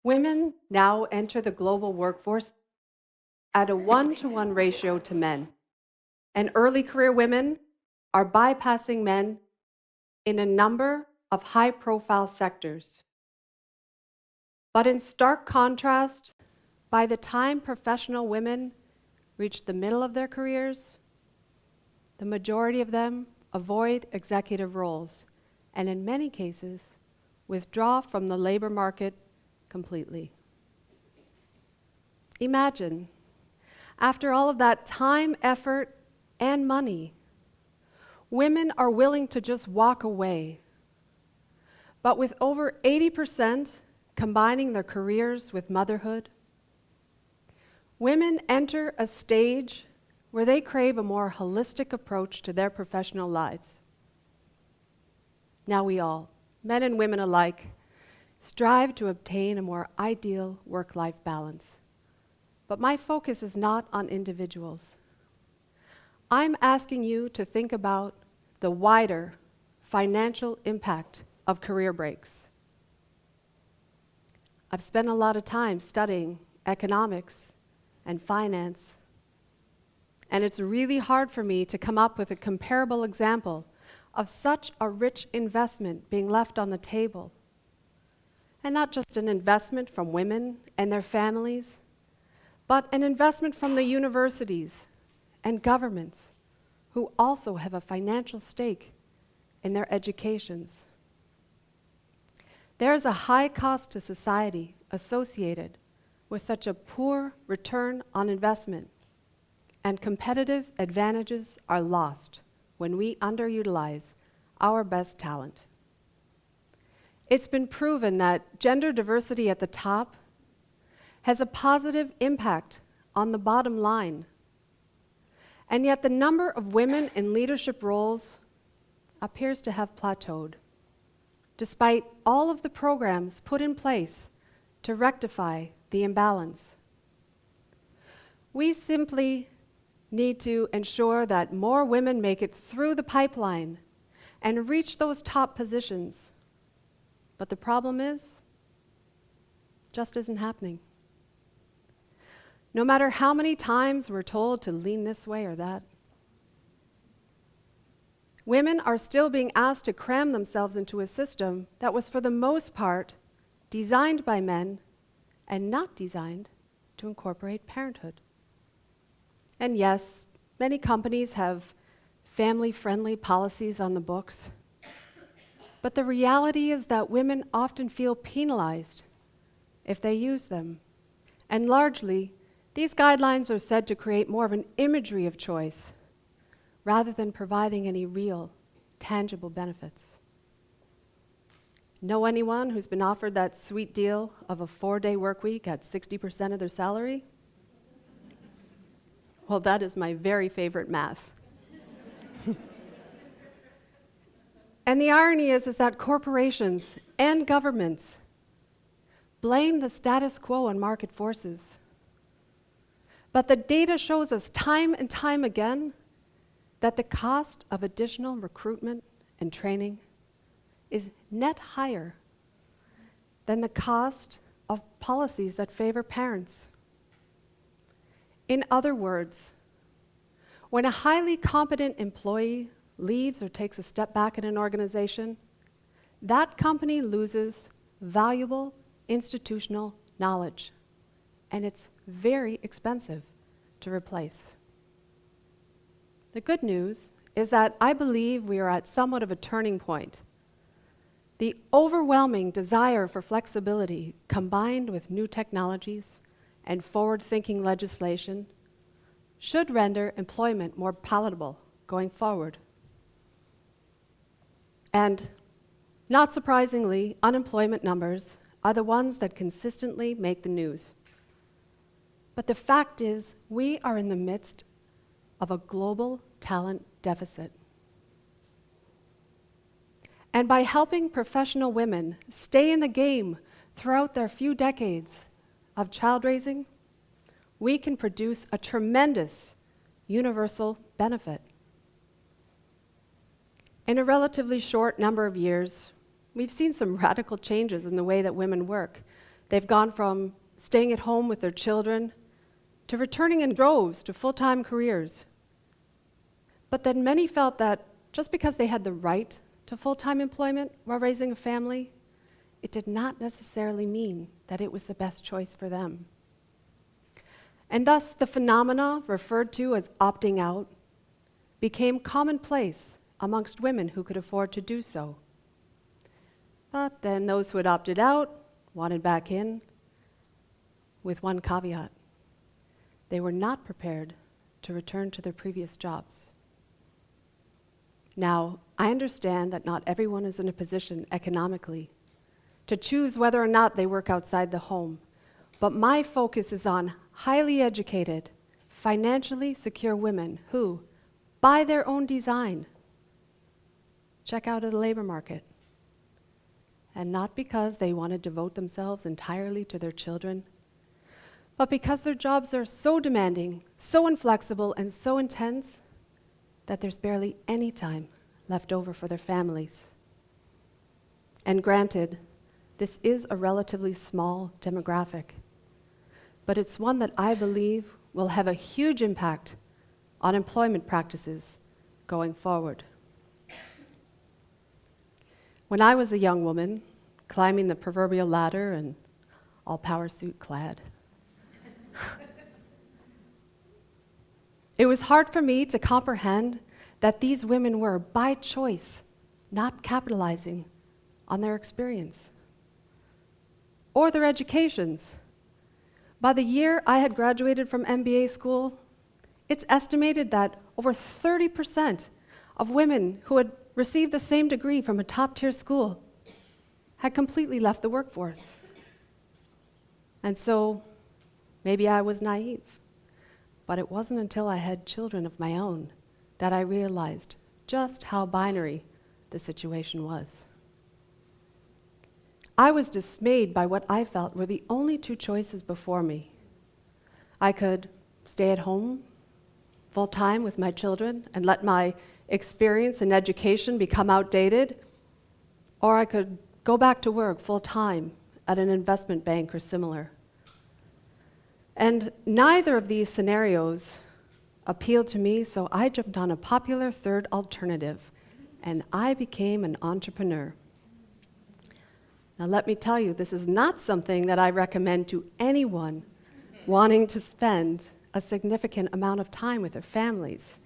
Women now enter the global workforce at a 1-to-1 ratio to men, and early career women are bypassing men in a number of high-profile sectors. But in stark contrast, by the time professional women reach the middle of their careers, the majority of them avoid executive roles and in many cases withdraw from the labor market completely. Imagine, after all of that time, effort, and money, women are willing to just walk away. But with over 80% combining their careers with motherhood, women enter a stage where they crave a more holistic approach to their professional lives. Now we all, men and women alike, strive to obtain a more ideal work-life balance. But my focus is not on individuals. I'm asking you to think about the wider financial impact of career breaks. I've spent a lot of time studying economics and finance, and it's really hard for me to come up with a comparable example of such a rich investment being left on the table. And not just an investment from women and their families, but an investment from the universities and governments who also have a financial stake in their educations. There is a high cost to society associated with such a poor return on investment, and competitive advantages are lost when we underutilize our best talent. It's been proven that gender diversity at the top has a positive impact on the bottom line. And yet the number of women in leadership roles appears to have plateaued, despite all of the programs put in place to rectify the imbalance. We simply need to ensure that more women make it through the pipeline and reach those top positions. But the problem is, just isn't happening. No matter how many times we're told to lean this way or that, women are still being asked to cram themselves into a system that was, for the most part, designed by men and not designed to incorporate parenthood. And yes, many companies have family-friendly policies on the books, but the reality is that women often feel penalized if they use them. And largely, these guidelines are said to create more of an imagery of choice rather than providing any real, tangible benefits. Know anyone who's been offered that sweet deal of a 4-day work week at 60% of their salary? Well, that is my very favorite math. And the irony is that corporations and governments blame the status quo on market forces. But the data shows us time and time again that the cost of additional recruitment and training is net higher than the cost of policies that favor parents. In other words, when a highly competent employee leaves or takes a step back in an organization, that company loses valuable institutional knowledge, and it's very expensive to replace. The good news is that I believe we are at somewhat of a turning point. The overwhelming desire for flexibility, combined with new technologies and forward-thinking legislation, should render employment more palatable going forward. And not surprisingly, unemployment numbers are the ones that consistently make the news. But the fact is, we are in the midst of a global talent deficit. And by helping professional women stay in the game throughout their few decades of child raising, we can produce a tremendous universal benefit. In a relatively short number of years, we've seen some radical changes in the way that women work, They've gone from staying at home with their children to returning in droves to full-time careers. But then many felt that just because they had the right to full-time employment while raising a family, it did not necessarily mean that it was the best choice for them. And thus, the phenomena referred to as opting out became commonplace amongst women who could afford to do so. But then those who had opted out wanted back in, with one caveat: they were not prepared to return to their previous jobs. Now, I understand that not everyone is in a position economically to choose whether or not they work outside the home, but my focus is on highly educated, financially secure women who, by their own design, check out of the labor market. And not because they want to devote themselves entirely to their children, but because their jobs are so demanding, so inflexible, and so intense that there's barely any time left over for their families. And granted, this is a relatively small demographic, but it's one that I believe will have a huge impact on employment practices going forward. When I was a young woman, climbing the proverbial ladder and all power suit clad, it was hard for me to comprehend that these women were, by choice, not capitalizing on their experience or their educations. By the year I had graduated from MBA school, it's estimated that over 30% of women who had received the same degree from a top-tier school had completely left the workforce. And so, maybe I was naive, but it wasn't until I had children of my own that I realized just how binary the situation was. I was dismayed by what I felt were the only two choices before me. I could stay at home full-time with my children and let my experience and education become outdated, or I could go back to work full-time at an investment bank or similar. And neither of these scenarios appealed to me, so I jumped on a popular third alternative, and I became an entrepreneur. Now let me tell you, this is not something that I recommend to anyone wanting to spend a significant amount of time with their families.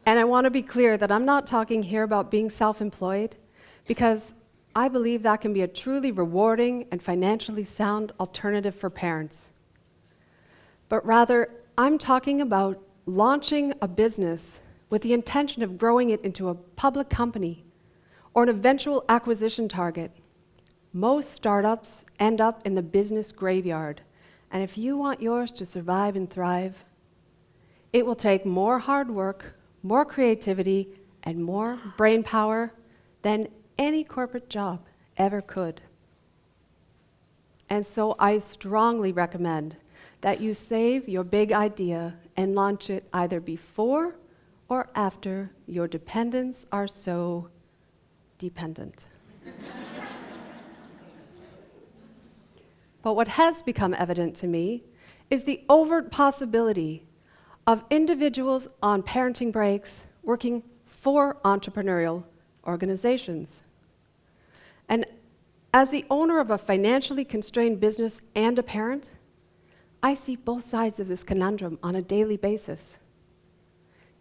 And I want to be clear that I'm not talking here about being self-employed, because I believe that can be a truly rewarding and financially sound alternative for parents. But rather, I'm talking about launching a business with the intention of growing it into a public company or an eventual acquisition target. Most startups end up in the business graveyard, and if you want yours to survive and thrive, it will take more hard work, more creativity, and more brain power than any corporate job ever could. And so I strongly recommend that you save your big idea and launch it either before or after your dependents are so dependent. But what has become evident to me is the overt possibility of individuals on parenting breaks working for entrepreneurial organizations. And as the owner of a financially constrained business and a parent, I see both sides of this conundrum on a daily basis.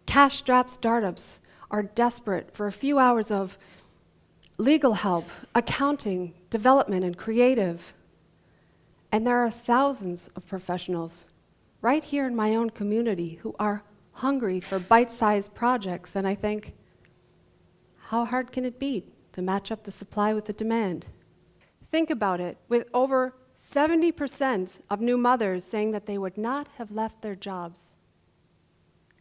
Cash-strapped startups are desperate for a few hours of legal help, accounting, development, and creative. And there are thousands of professionals right here in my own community who are hungry for bite-sized projects, and I think, how hard can it be to match up the supply with the demand? Think about it, with over 70% of new mothers saying that they would not have left their jobs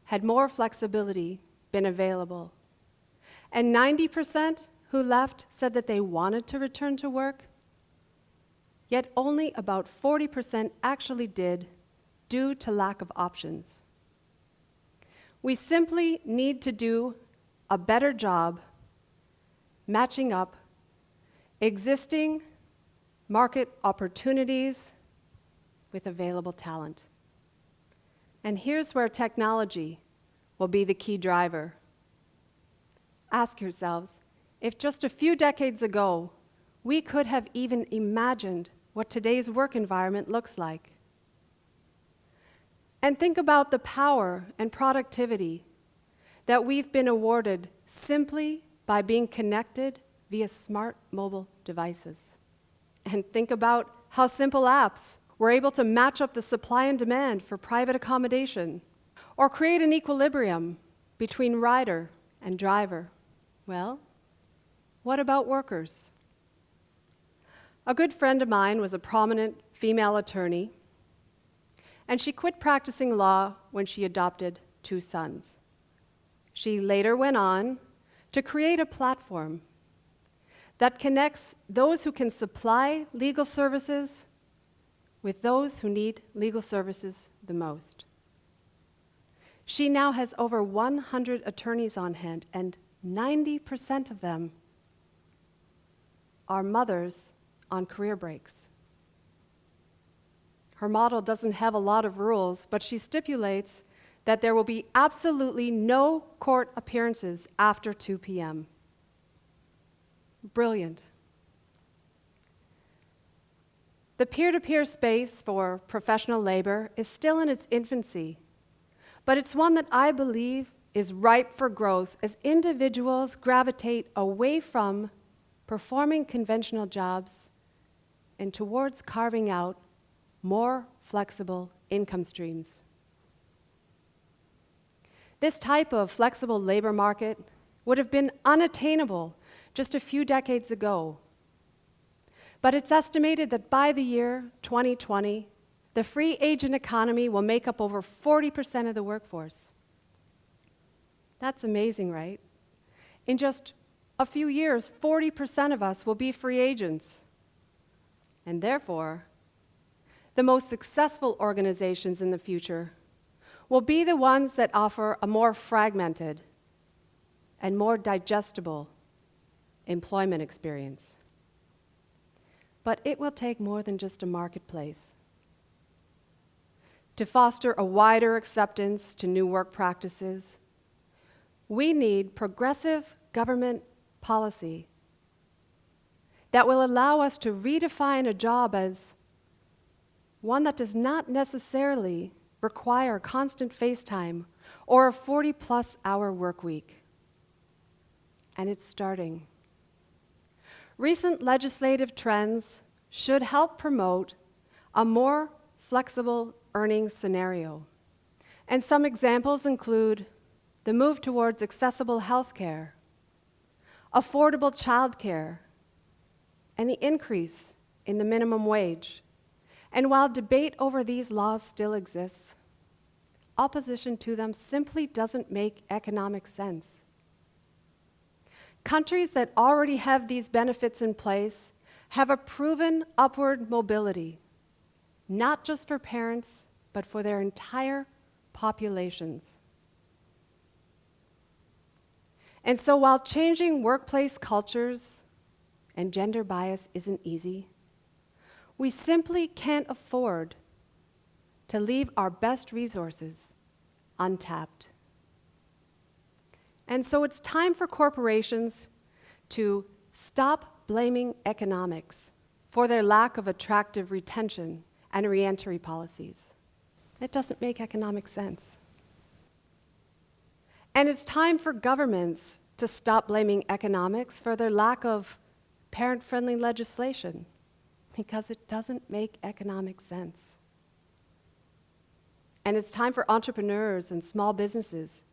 had more flexibility been available, and 90% who left said that they wanted to return to work, yet only about 40% actually did due to lack of options. We simply need to do a better job matching up existing market opportunities with available talent. And here's where technology will be the key driver. Ask yourselves, if just a few decades ago, we could have even imagined what today's work environment looks like. And think about the power and productivity that we've been awarded simply by being connected via smart mobile devices. And think about how simple apps were able to match up the supply and demand for private accommodation, or create an equilibrium between rider and driver. Well, what about workers? A good friend of mine was a prominent female attorney, and she quit practicing law when she adopted 2 sons. She later went on to create a platform that connects those who can supply legal services with those who need legal services the most. She now has over 100 attorneys on hand, and 90% of them are mothers on career breaks. Her model doesn't have a lot of rules, but she stipulates that there will be absolutely no court appearances after 2 p.m. Brilliant. The peer-to-peer space for professional labor is still in its infancy, but it's one that I believe is ripe for growth as individuals gravitate away from performing conventional jobs and towards carving out more flexible income streams. This type of flexible labor market would have been unattainable just a few decades ago. But it's estimated that by the year 2020, the free agent economy will make up over 40% of the workforce. That's amazing, right? In just a few years, 40% of us will be free agents. And therefore, the most successful organizations in the future will be the ones that offer a more fragmented and more digestible employment experience. But it will take more than just a marketplace. To foster a wider acceptance to new work practices, we need progressive government policy that will allow us to redefine a job as one that does not necessarily require constant face time or a 40-plus hour work week. And it's starting. Recent legislative trends should help promote a more flexible earning scenario. And some examples include the move towards accessible health care, affordable childcare, and the increase in the minimum wage. And while debate over these laws still exists, opposition to them simply doesn't make economic sense. Countries that already have these benefits in place have a proven upward mobility, not just for parents, but for their entire populations. And so while changing workplace cultures and gender bias isn't easy, we simply can't afford to leave our best resources untapped. And so it's time for corporations to stop blaming economics for their lack of attractive retention and reentry policies. It doesn't make economic sense. And it's time for governments to stop blaming economics for their lack of parent-friendly legislation, because it doesn't make economic sense. And it's time for entrepreneurs and small businesses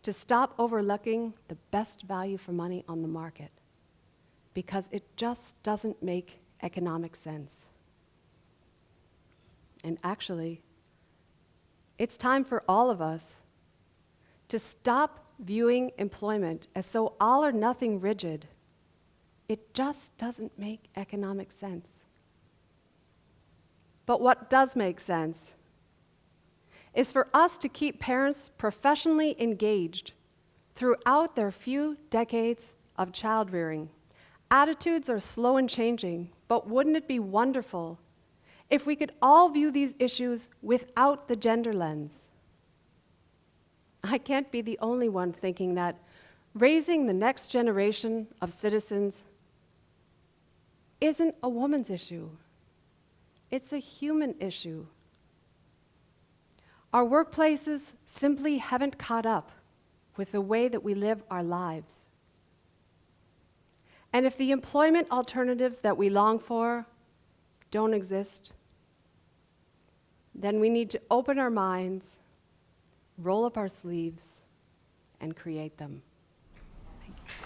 to stop overlooking the best value for money on the market, because it just doesn't make economic sense. And actually, it's time for all of us to stop viewing employment as so all or nothing rigid. It just doesn't make economic sense. But what does make sense is for us to keep parents professionally engaged throughout their few decades of child rearing, Attitudes are slow in changing, but wouldn't it be wonderful if we could all view these issues without the gender lens? I can't be the only one thinking that raising the next generation of citizens isn't a woman's issue. It's a human issue. Our workplaces simply haven't caught up with the way that we live our lives. And if the employment alternatives that we long for don't exist, then we need to open our minds, roll up our sleeves, and create them. Thank you.